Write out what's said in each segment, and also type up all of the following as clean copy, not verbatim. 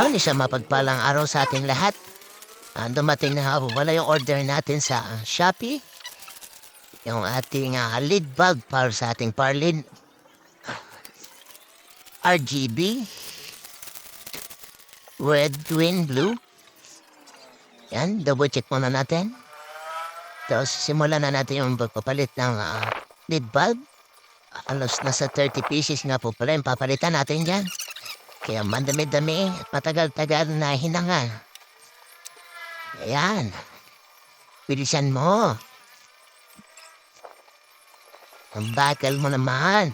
Ayun, isang mapagpalang araw sa ating lahat. Dumating na nga po pala yung order natin sa Shopee. Yung ating lead bulb para sa ating Parlin RGB Red, Twin, Blue. Yan, double check muna natin. Tapos simulan na natin yung pagpapalit ng lead bulb. Alos nasa 30 pieces nga po pala yung papalitan natin dyan. Kaya mandami-dami at matagal-tagal na hinanga. Ayan. Bilisan mo. Ang bakal mo naman.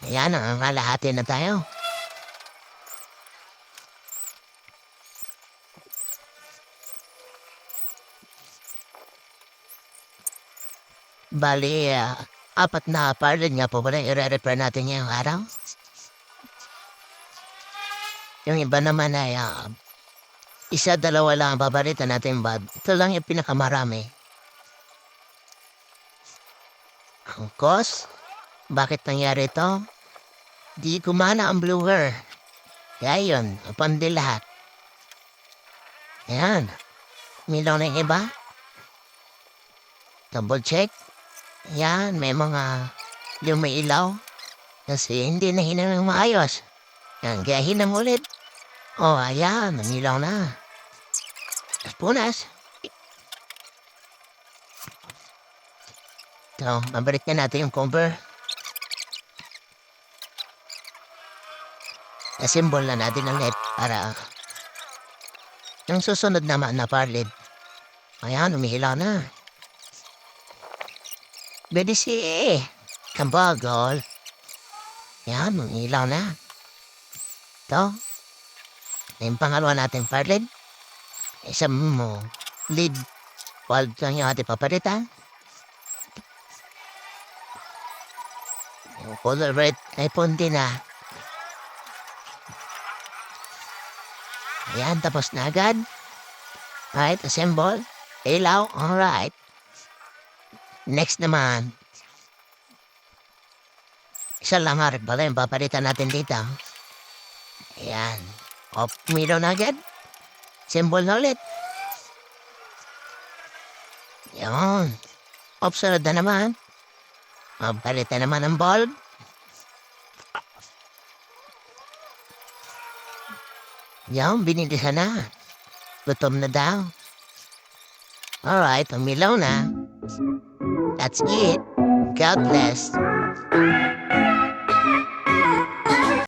Ayan, ang kalahati na tayo. Bali, apat na parlin nga po pala i-repair natin ngayong araw. Yung iba naman ay isa, dalawa lang ang babalitan natin, Bob. Ito lang yung pinakamarami. Ang cost? Bakit nangyari ito? Di gumana ang blower. Kaya yun, pandi lahat. Ayan. Milaw na yung iba. Double check. Ayan, may mga lumiilaw. Kasi hindi na hinang maayos. Ayan, kaya hinang ulit. Oh, ayan, namilaw na. Punas. So, mabalik na natin yung cover. Asimbol na natin ang net para yung susunod naman na parlid. Ayan, umihilaw na. Bedisi Kambagol. Ayan, umihilaw na. Ito. Yung pangalawa natin parlid. Isang mo lead bulb lang yung ating papalitan. Yung color red ay pundi na. Ayan, tapos na agad. Alright, assemble. Ilaw, alright. Next naman. Isa lang nga rin pala yung papalitan natin dito. Ayan. Off mirror na agad. Symbol na ulit. Ayan. Off sunod na naman. Palitan naman ang bulb. Yan, binilisan na. Gutom na daw. Alright, umilaw na. That's it. God bless.